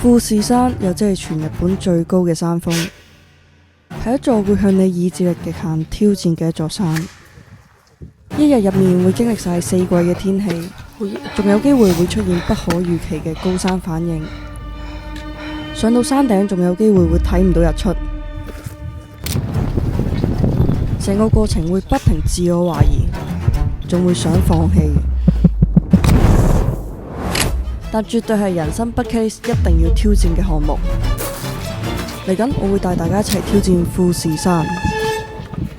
富士山又即係全日本最高嘅山峰，係一座會向你意志力極限挑戰嘅一座山。一日入面會經歷晒4季嘅天氣，仲有機會出現不可預期嘅高山反應。上到山頂仲有機會睇唔到日出，成個過程會不停自我懷疑，仲會想放棄。但絕對係人生 bucket list 一定要挑戰嘅項目。嚟緊我會帶大家一齊挑戰富士山。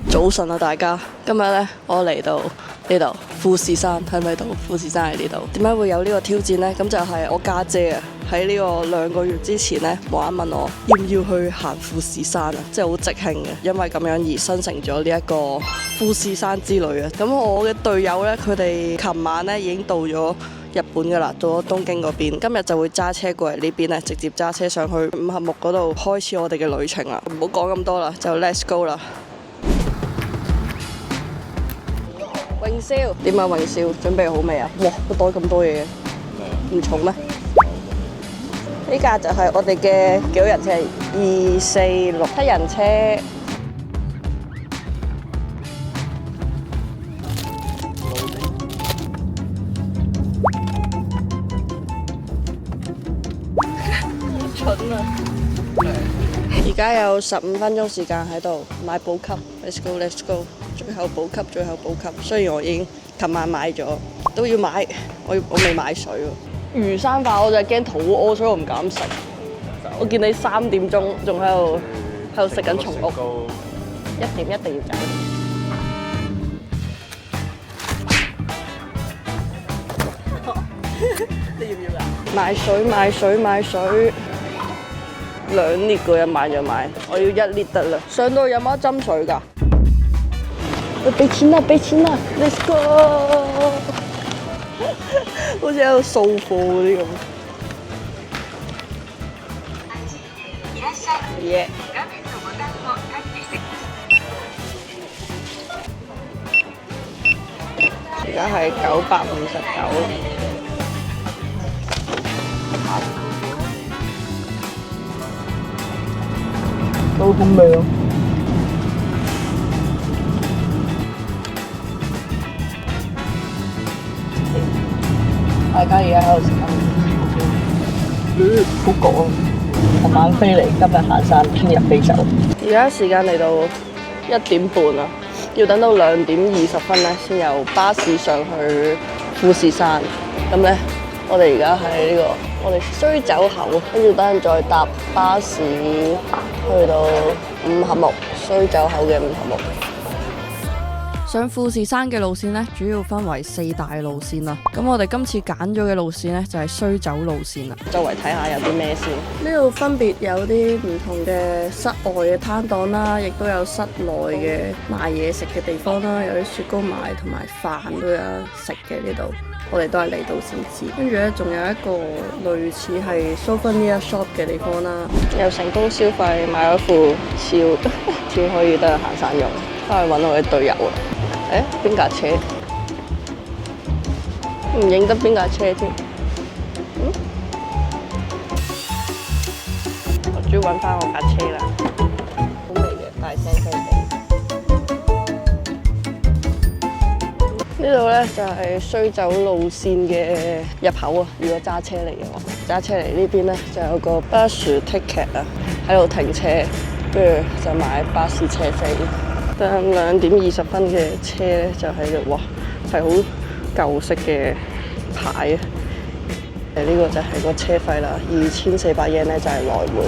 早晨啊，大家，今日呢，我嚟到呢度富士山，睇唔睇到？富士山喺呢度。點解會有呢個挑戰呢？咁就係我家姐啊，喺呢個2個月之前呢，無啦啦問我要唔要去行富士山啊，即係好即興嘅，因為咁樣而生成咗呢一個富士山之旅啊。咁我嘅隊友呢，佢哋琴晚呢已經到咗日本噶啦，到咗東京嗰邊，今日就會揸車過嚟呢邊咧，直接揸車上去五合目嗰度開始我哋嘅旅程啦。唔好講咁多啦，就 let's go 啦。榮少，點啊？榮少，準備好未啊？哇，個袋咁多嘢，唔重咩？呢架就係我哋嘅幾多人車？2、4、6、7人車。而家有15分鐘時間喺度買補給 ，let's go，let's go， 最後補給，最後補給。雖然我已經琴晚買咗，都要買，我未買水喎。魚生飯我就係驚肚餓，所以我唔敢食。我見你3點鐘仲喺度食緊松屋，1點一定要走。你要唔要㗎？買水。2 列個人買就買，我要1列得啦。上到去有冇得斟水㗎？俾錢啦，Let's go！ 好似喺度掃貨嗰啲咁。耶！而家係959。都好味咯！大家而家喺度食緊，好趕！琴晚飛嚟，今日行山，聽日飛走。而家時間嚟到1點半啦，要等到2點20分咧，先有巴士上去富士山。咁咧，我哋而家喺呢個我哋須走口，跟住等陣再搭巴士去到五合目，須走口嘅五合目。上富士山嘅路線呢，主要分為4大路線啦。咁我哋今次揀咗嘅路線呢，就係須走路線啦。周圍睇下有啲咩先。呢度分別有啲唔同嘅室外嘅攤檔啦，亦都有室內嘅賣嘢食嘅地方啦，有啲雪糕賣同埋飯都有食嘅呢度。我哋都係嚟到先知，跟住咧仲有一個類似係 Souvenir Shop 嘅地方啦，又成功消費買咗副超可以得行山用，翻去揾我嘅隊友啦。邊架車？唔認得邊架車添。我終於揾翻我架車啦，好味嘅，大聲聲地。呢度咧就係須走路線嘅入口啊！如果揸車嚟嘅話，揸車嚟呢邊咧就有個巴士 ticket 啊，喺度停車，跟住就買巴士車飛。等2點20分嘅車咧就喺度，哇，係好舊式嘅牌啊！呢個就係個車費啦，2400 yen 咧就係來回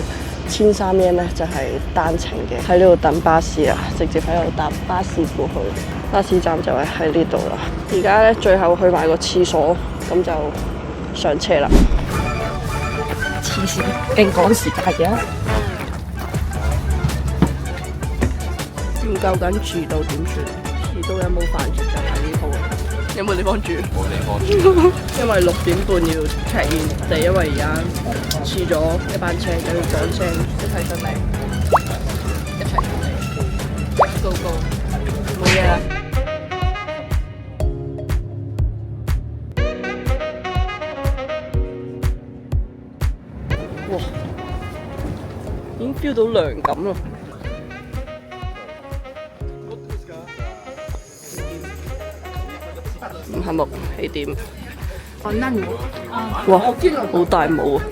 ，1300 yen 咧就係單程嘅。喺呢度等巴士啊，直接喺度搭巴士過去。巴士站就係喺呢度啦。而家咧最後去埋個廁所，咁就上車啦。黐線，勁趕時間嘅。唔夠緊遲到點算？遲到有冇飯食就喺呢鋪。有冇地方住？冇地方住。因為6點半要 check in，就因為而家遲咗一班車，就要講聲一齊上嚟，一齊上嚟 ，Let's go go， 冇嘢啦。哇！已經 feel 到涼感啦。五項目起點。哇，好大帽啊！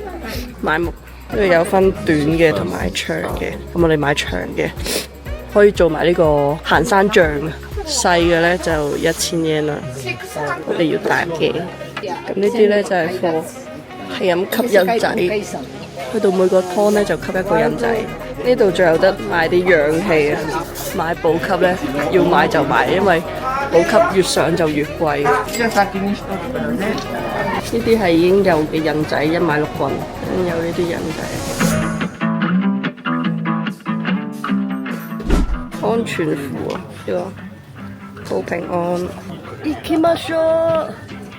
買帽，因為有分短嘅同埋長嘅，咁我哋買長嘅，可以做埋呢個行山杖。細嘅咧就1000 yen 啦，我哋要大嘅。咁呢啲咧就係貨，係咁吸印仔，去到每個湯咧就吸一個印仔。呢度仲有得買啲氧氣啊，買補給咧要買就買，因為補給越上就越貴。呢啲係已經有嘅印仔，一買6棍，有呢啲印仔。安全符啊，呢個。保平安。Ikimasho。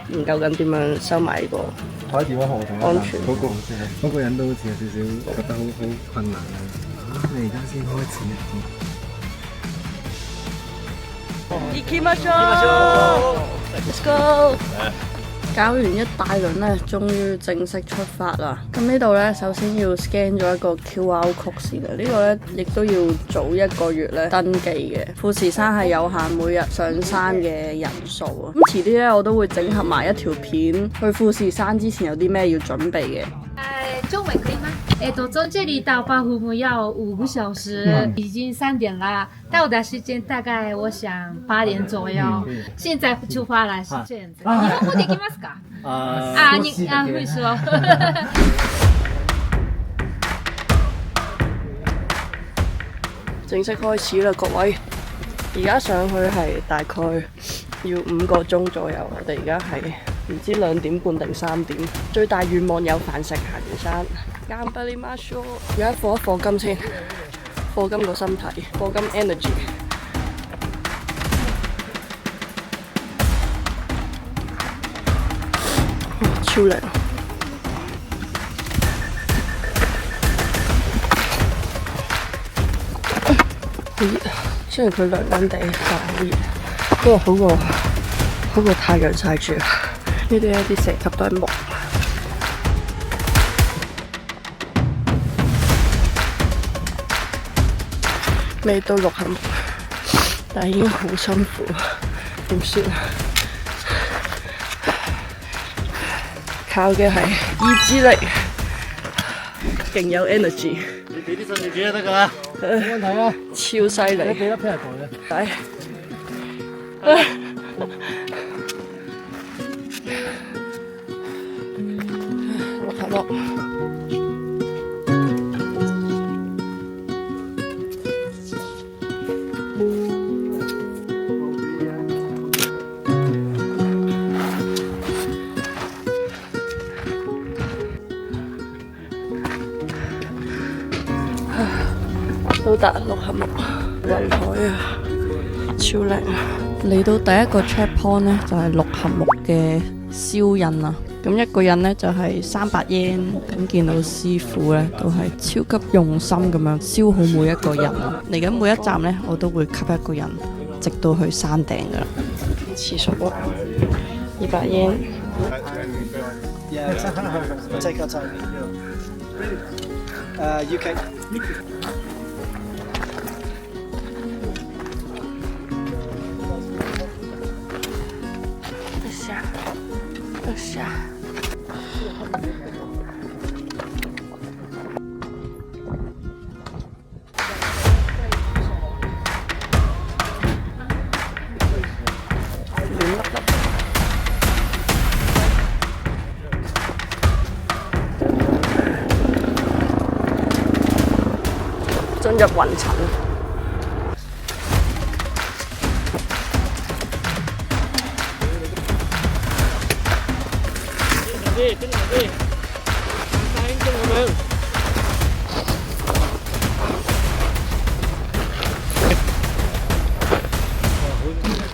研究緊點樣收埋呢個安全。嗰個人都好似有少少覺得好困難啊！你而家先開始。Ikimasho。Let's go。搞完一大輪咧，終於正式出發啦！咁呢度咧，首先要 scan 咗一個 QR code 先啦。呢個咧亦都要早1個月咧登記嘅。富士山係有限每日上山嘅人數啊。咁遲啲咧，我都會整合埋一條片，去富士山之前有啲咩要準備嘅。中文可以嗎？從這裡到八湖木要5個小時，已經3點啦。到達時間大概我想8點左右。現在出發啦，是這樣子。日本語できますか？你會說。正式開始啦，各位！而家上去係大概要5個鐘左右。我哋而家係唔知2點半定3點。最大願望有飯食，行完山。頑張りましょう。而家課一課金先，課金個身體，課金 energy。超靚！好熱啊！雖然佢涼涼地，但係好熱。不過好過太陽曬住。呢啲一啲石級都係木。未到6項目，但係已經好辛苦，點算啊？靠嘅係意志力，勁有 energy。你俾啲信自己就得㗎啦，冇問題啊！超犀利！你俾粒 pair 佢嘅。6項目。到達6項目，雲海啊，超靚！嚟到第一個 checkpoint 咧，就係6項目嘅燒印啊。咁一個人咧就係300 yen。咁見到師傅咧都係超級用心咁樣燒好每一個人。嚟緊每一站咧，我都會吸一個人，直到去山頂噶啦。廁所200 yen。Take our time. UK. 下。進入雲層。跟住啲，大兄咁樣。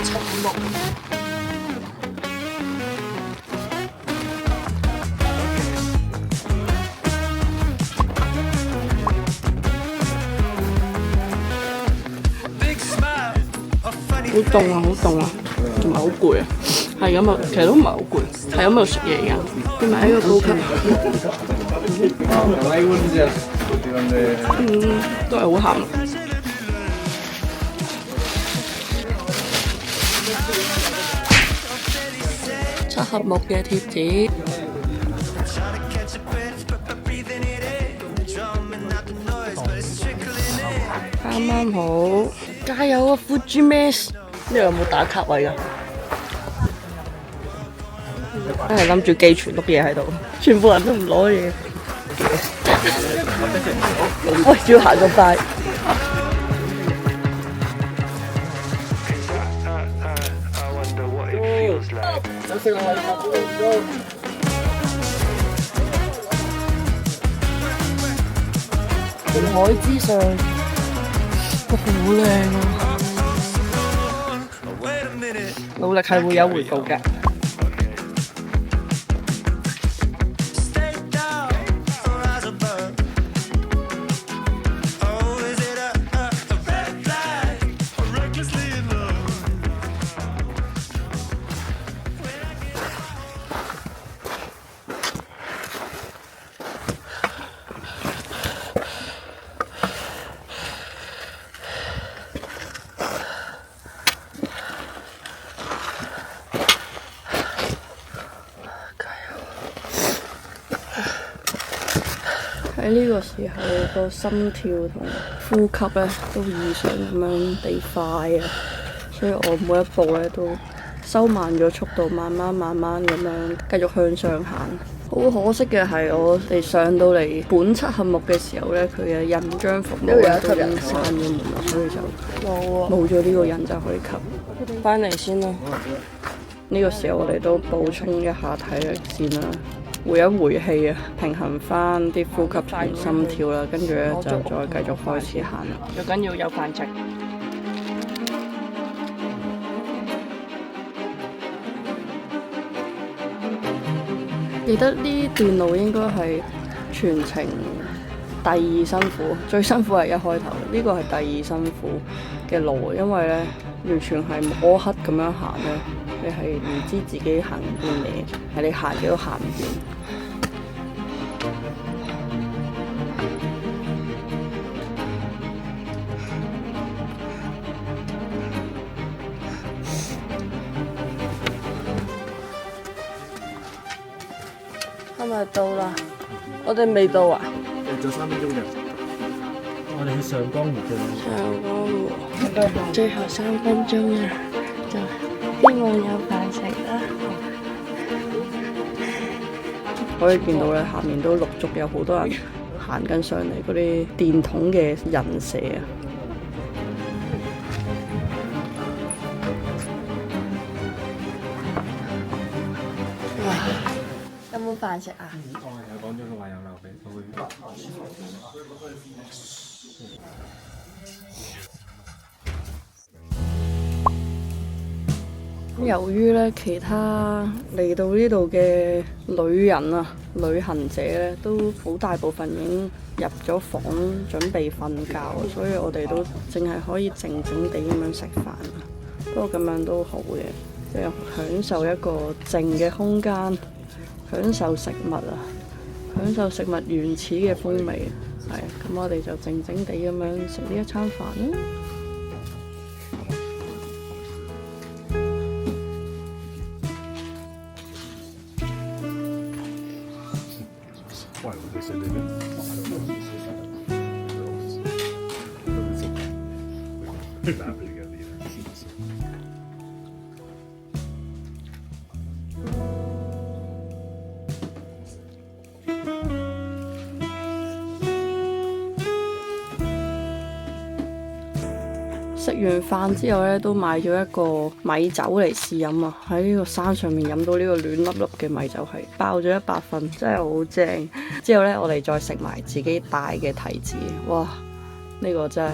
沉默。好凍啊！好凍啊！同埋好攰啊！係咁啊，其實都唔係好攰，係咁喺度食嘢而家。要買一個高級。都係好鹹。七合木嘅貼紙，啱啱好，加油啊 Fujimax！ 呢度有冇打卡位㗎？真係諗住寄全碌嘢喺度，全部人都唔攞嘢。喂，仲要行咁快。雲海之上，好靚啊！努力係會有回報嘅。喺呢個時候，個心跳同呼吸咧都異常咁樣地快啊，所以我每一步咧都收慢咗速度，慢慢咁樣繼續向上行。好可惜嘅係，我哋上到嚟本七合木嘅時候咧，佢嘅印章服務咧都已經閂咗門啦，所以就冇咗呢個印就可以吸翻嚟先啦。呢個時候我哋都補充一下體力先啦。回一回氣啊，平衡翻啲呼吸同心跳啦，跟住咧就再繼續開始行啦。最緊要有飯食。記得呢段路應該係全程第二辛苦，最辛苦係一開頭，呢個係第二辛苦嘅路，因為咧完全係摸黑咁樣行咧，你係唔知自己行邊嘢，係你行嘅都行唔掂。係咪到啦？我哋未到啊？仲有3分鐘嘅。我哋去上江湖嘅。上江湖，最後3分鐘啊！就希望有飯食啦。可以見到咧，下面都陸續有好多人行緊上嚟嗰啲電筒嘅人蛇啊！有冇飯食啊？有講咗佢話有留俾佢。由於咧其他嚟到呢度嘅旅人啊、旅行者咧，都好大部分已經入咗房準備瞓覺，所以我哋都淨係可以靜靜地咁樣食飯。不過咁樣都好嘅，即係享受一個靜嘅空間。享受食物啊，享受食物原始嘅風味，係咁我哋就靜靜地咁樣食呢一餐飯啦。食完飯之後咧，都買咗一個米酒嚟試飲啊！喺呢個山上面飲到呢個暖粒粒嘅米酒係爆咗100分，真係好正。之後咧，我哋再食埋自己帶嘅提子，哇！呢個真係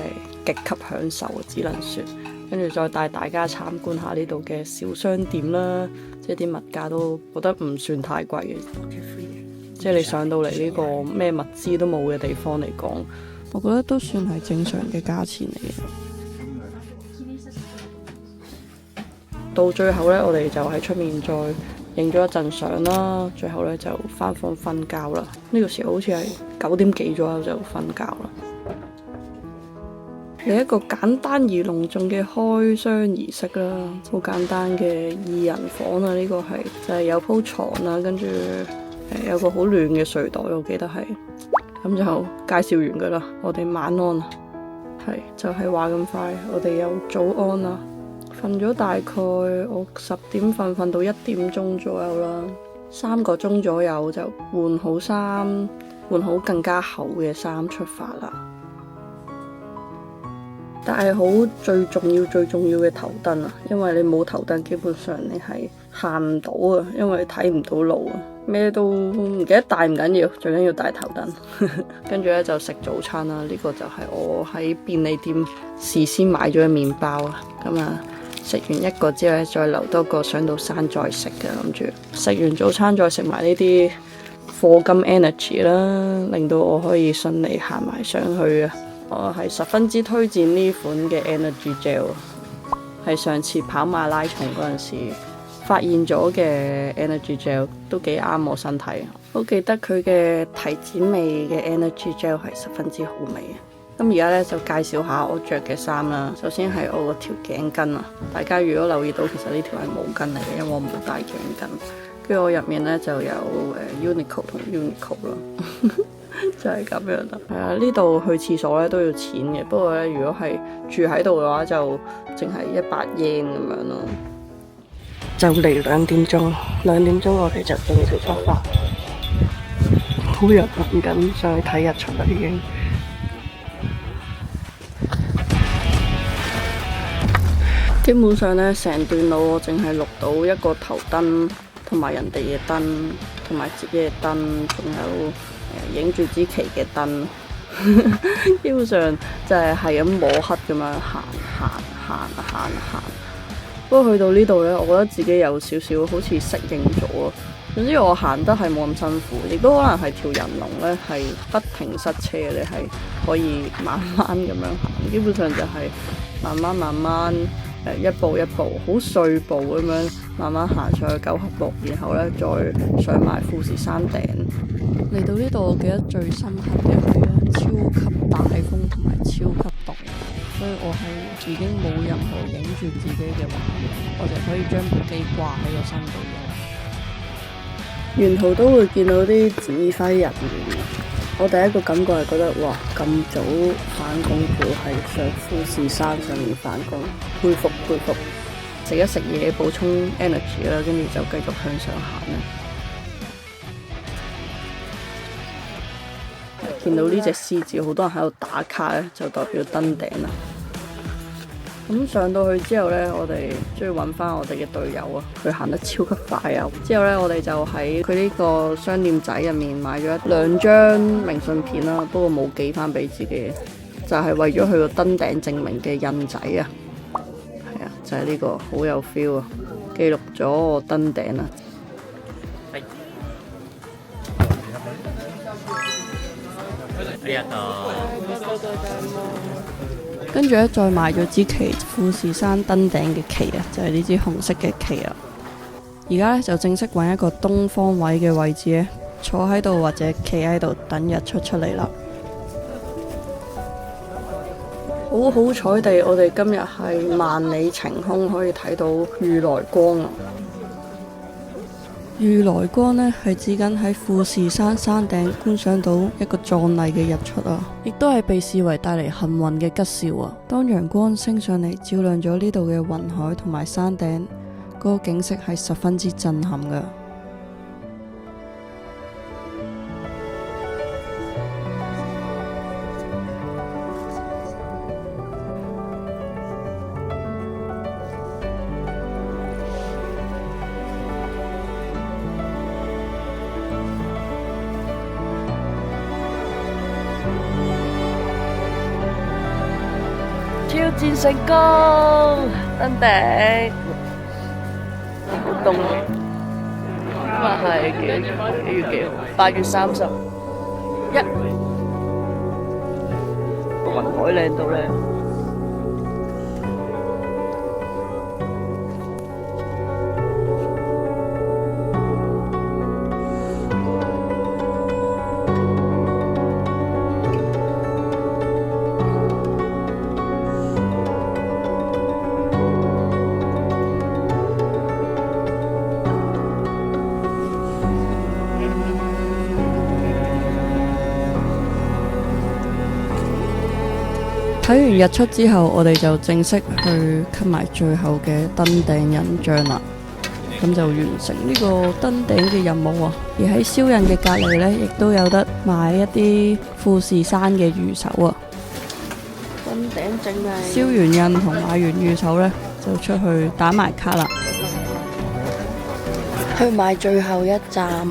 極級享受，只能說。跟住再帶大家參觀下呢度嘅小商店啦，即係啲物價都覺得唔算太貴嘅。即係你上到嚟呢個咩物資都冇嘅地方嚟講，我覺得都算係正常嘅價錢嚟嘅。到最後呢，我哋就喺出面再影咗一陣相啦，最後咧就返房瞓覺啦。呢個時候好似係9點幾左右就瞓覺啦。係一個簡單而隆重嘅開箱儀式啦，好簡單嘅2人房啊，呢個係就係有鋪床啦，跟住有個好暖嘅睡袋，我記得係，咁就介紹完噶啦。我哋晚安啦，係就係話咁快，我哋又早安啦。瞓咗大概我10點瞓到1點鐘左右啦，3個鐘左右就換好衫，換好更加厚嘅衫出發啦。但係好最重要嘅頭燈啊，因為你冇頭燈，基本上你係行唔到啊，因為睇唔到路啊，咩都唔記得帶唔緊要，最緊要帶頭燈。跟住咧就食早餐啦，呢個就係我喺便利店事先買咗嘅麵包啊，咁啊食完一個之後咧，再留多個上到山再食嘅，諗住食完早餐再食埋呢啲課金 energy 啦，令到我可以順利行埋上去啊！我係十分之推薦呢款嘅 Energy Gel， 係上次跑馬拉松嗰陣時發現咗嘅 Energy Gel， 都幾啱我身體。好記得佢嘅提子味嘅 Energy Gel 係十分之好味嘅。咁而家咧就介紹下我着嘅衫啦。首先係我個條頸巾啊，大家如果留意到，其實呢條係毛巾嚟嘅，因為我冇帶頸巾。跟住我入面咧就有Uniqlo 同 Uniqlo 咯。就係咁樣啦，係啊，呢度去廁所咧都要錢嘅，不過咧如果係住喺度嘅話就淨係100 yen 咁樣咯。就嚟2點鐘，2點鐘我哋就正式出發，好日行緊上去睇日出啦已經。基本上咧成段路我淨係錄到一個頭燈，同埋人哋嘅燈，同埋自己嘅燈，仲有影住支旗嘅燈，基本上就係咁摸黑咁樣行。不過去到呢度呢，我覺得自己有少少好似適應咗啊。總之我行得係冇咁辛苦，亦都可能係條人龍呢係不停塞車，你係可以慢慢咁樣行。基本上就係慢慢一步一步好碎步咁樣慢慢行上去9合目，然後呢再上埋富士山頂。嚟到呢度，我記得最深刻嘅係超級大風同埋超級凍，所以我係已經冇任何影住自己嘅畫面，我就可以將部機掛喺個身度。沿途都會見到啲指揮人員，我第一個感覺係覺得哇，咁早返工佢係上富士山上面返工，佩服。食一食嘢補充 energy 啦，跟住就繼續向上行啦。見到呢隻獅子，好多人喺度打卡咧，就代表登頂啦。咁上到去之後呢，我哋終於揾翻我哋嘅隊友啊！佢行得超級快啊！之後呢，我哋就喺佢呢個商店仔入面買咗2張明信片啦，不過冇寄翻俾自己，就係為咗佢個登頂證明嘅印仔啊！係啊，就係呢個好有 feel 啊！記錄咗我登頂啊！跟住咧，再買咗支旗，富士山登頂嘅旗啊，就係呢支紅色嘅旗啊。而家咧就正式揾一個東方位嘅位置咧，坐喺度或者企喺度等日出嚟啦。好好彩地，我哋今日係萬里晴空，可以睇到如來光啊！如來光呢，係指緊喺富士山山頂觀賞到一個壯麗嘅日出啊，亦都係被視為帶嚟幸運嘅吉兆啊。當陽光升上嚟，照亮咗呢度嘅雲海同埋山頂，嗰個景色係十分之震撼㗎。挑戰成功，登頂，好凍嘅。今日係幾月幾號？8月31。雲海靚到咧。睇完日出之後，我哋就正式去吸埋最後嘅登頂印章啦。咁就完成呢個登頂嘅任務啊！而喺燒印嘅隔離呢，亦都有得買一啲富士山嘅御守啊！登頂證啊！燒完印同買完御守呢，就出去打埋卡啦。去買最後一站，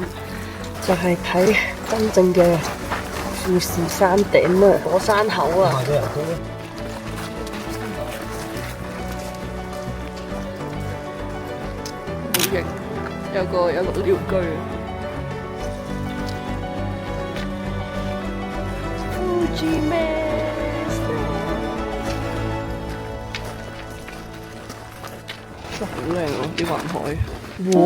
就係睇真正嘅富士山頂啊！火山口啊！好型，有個寮居。真係好靚啊！啲環海，哇！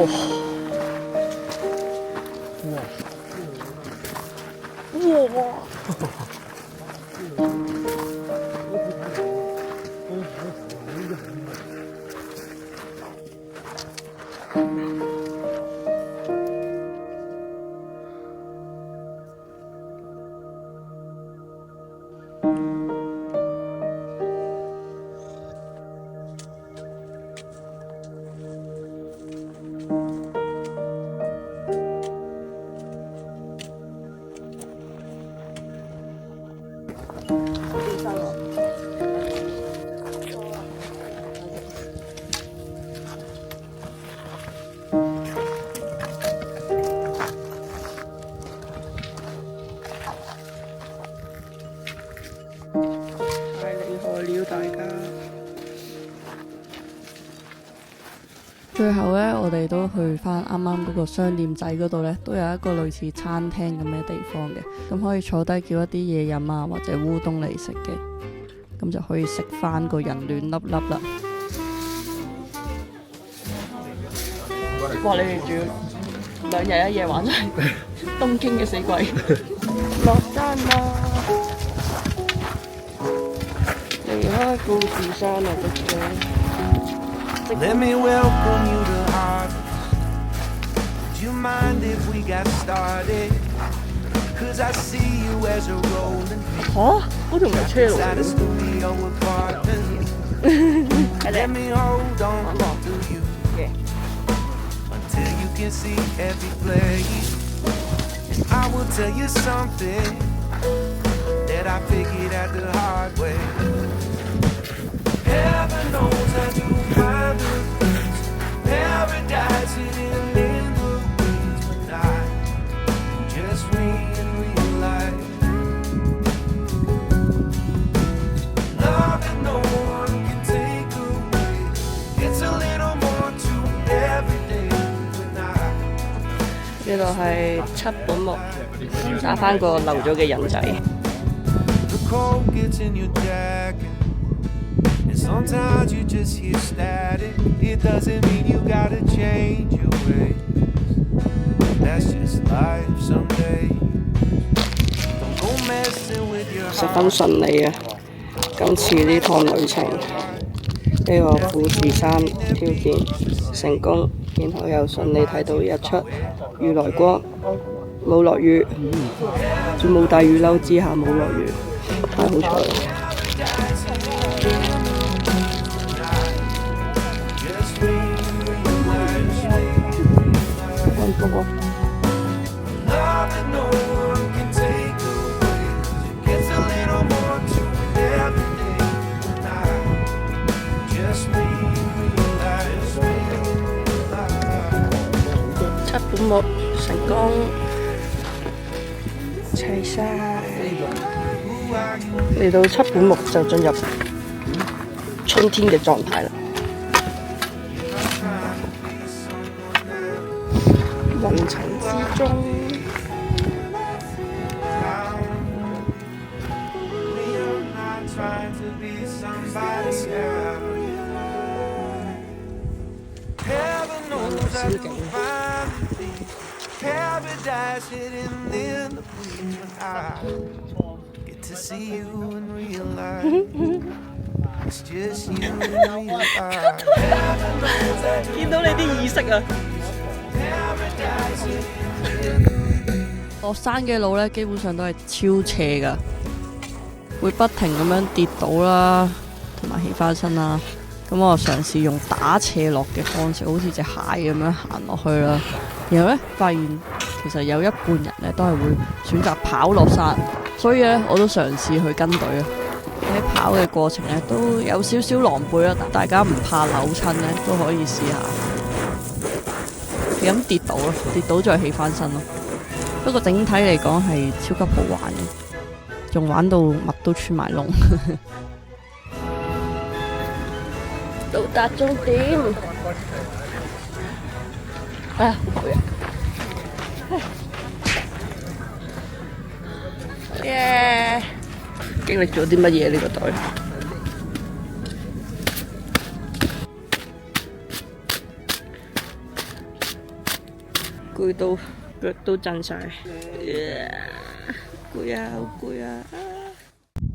大家最後呢，我哋都去翻啱啱嗰個商店仔嗰度呢，都有一個類似餐廳咁嘅地方嘅，咁可以坐低叫一啲嘢飲啊，或者烏冬嚟食嘅，咁就可以食翻個人暖粒粒啦。哇！你哋仲要2日1夜玩晒東京嘅4季，落山啦！離開富士山啊！Let me welcome you to Harvest. Would you mind if we got started? 'Cause I see you as a rolling. 嚇！嗰條唔係車路嚟嘅。Let me hold on to you until you can see every place. And I will tell you something that I figured out the hard way. Heaven knows I do find the peace, paradise hidden in the weeds, but I just realize love that no one can take away. It's a little more to every day when I 呢度係七本木，打返個漏咗嘅人仔。The cold gets in your jacket.Sometimes you just hear static. It doesn't mean you gotta change your ways. That's just life someday. Don't go messing with your heart. 十分順利啊！今次呢趟旅程，呢個富士山挑戰成功，然後又順利睇到日出，雨來光，冇落雨，冇大雨褸之下冇落雨，太好彩啦！七本木成功齊晒，嚟到七本木就進入春天嘅狀態啦。雲層之中，見到你啲意識啊！落山嘅路呢，基本上都係超斜噶，會不停咁樣跌倒啦，同埋起翻身啦。咁我嘗試用打斜落嘅方式，好似隻蟹咁樣行落去啦。然後呢，發現其實有一半人呢都係會選擇跑落山，所以呢，我都嘗試去跟隊啊。喺跑嘅過程呢，都有少少狼狽啦，但大家唔怕扭親呢，都可以試下。咁跌倒咯，跌倒再起翻身咯。不過整體嚟講係超級好玩嘅，仲玩到襪都穿埋窿。到達終點，啊，好攰啊！耶！經歷咗啲乜嘢呢個隊？攰到腳都震晒，攰啊，好攰啊！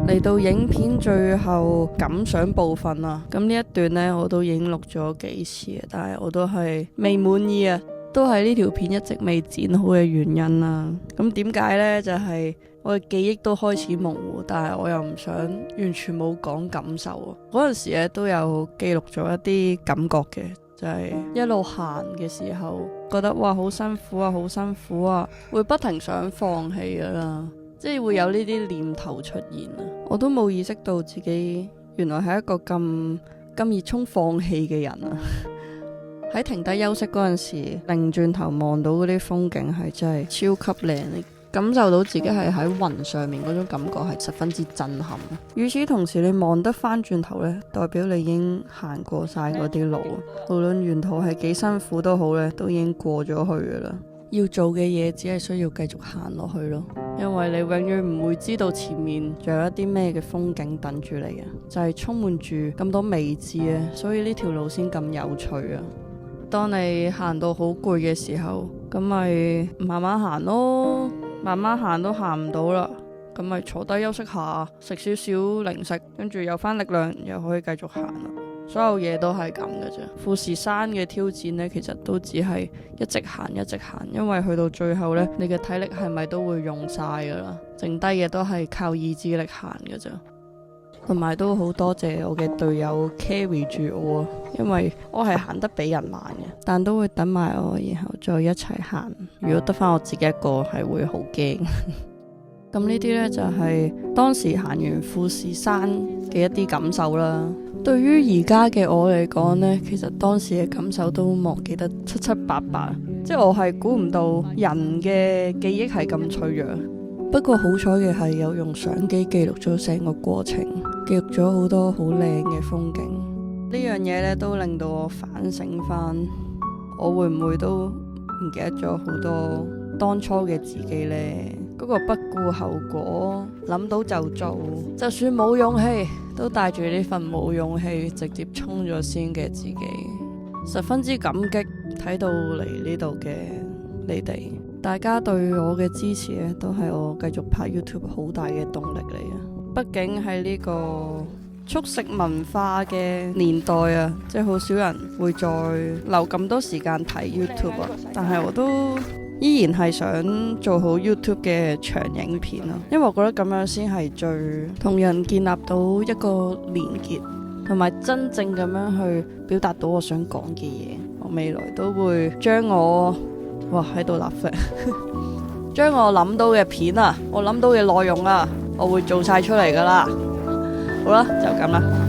嚟到影片最後感想部分啦，咁呢一段呢，我都已經錄咗幾次，但係我都係未滿意啊，都係呢條片一直未剪好嘅原因啦。咁點解呢？就係我嘅記憶都開始模糊，但係我又唔想完全冇講感受啊。嗰陣時咧都有記錄咗一啲感覺嘅，就係一路行嘅時候，覺得哇好辛苦啊，好辛苦啊，會不停想放棄噶啦。即係會有呢啲念頭出現啊！我都冇意識到自己原來係一個咁熱衷放棄嘅人啊！喺停低休息嗰陣時，擰轉頭望到嗰啲風景係真係超級靚，你感受到自己係喺雲上面嗰種感覺係十分之震撼。與此同時，你望得翻轉頭呢，代表你已經行過晒嗰啲路，無論沿途係幾辛苦都好呢，都已經過咗去噶啦。要做嘅嘢只係需要繼續行落去咯，因為你永遠唔會知道前面仲有一啲咩嘅風景等住你嘅，就係充滿住咁多未知啊，所以呢條路先咁有趣啊！當你行到好攰嘅時候，咁咪慢慢行咯，慢慢行都行唔到啦，咁咪坐低休息下，食少少零食，跟住有翻力量又可以繼續行啦。所有嘢都係咁嘅啫。富士山嘅挑戰呢，其實都只係一直行一直行，因為去到最後呢，你嘅體力係咪都會用晒噶啦，剩低嘅都係靠意志力行嘅啫。同埋都好多謝我嘅隊友 carry 住我，因為我係行得比人慢嘅，但都會等埋我，然後再一齊行。如果得翻我自己一個，係會好驚。咁呢啲呢，就係當時行完富士山嘅一啲感受啦。對於而家嘅我嚟講呢，其實當時嘅感受都忘記得七七八八，即係我係估唔到人嘅記憶係咁脆弱。不過好彩嘅係有用相機記錄咗成個過程，記錄咗好多好靚嘅風景。呢樣嘢呢，都令到我反省翻，我會唔會都唔記得咗好多當初嘅自己呢？嗰個不顧後果，諗到就做，就算冇勇氣，都帶住呢份冇勇氣直接衝咗先嘅自己，十分之感激睇到嚟呢度嘅你哋，大家對我嘅支持咧，都係我繼續拍 YouTube 好大嘅動力嚟啊！畢竟喺呢個速食文化嘅年代啊，即係好少人會再留咁多時間睇 YouTube 啊，但係我都依然係想做好 YouTube 嘅長影片咯，因為我覺得咁樣先係最同人建立到一個連結，同埋真正咁樣去表達到我想講嘅嘢。我未來都會將我喺度立 flag 將我諗到嘅片啊，我諗到嘅內容啊，我會做晒出嚟噶啦。好啦，就咁啦。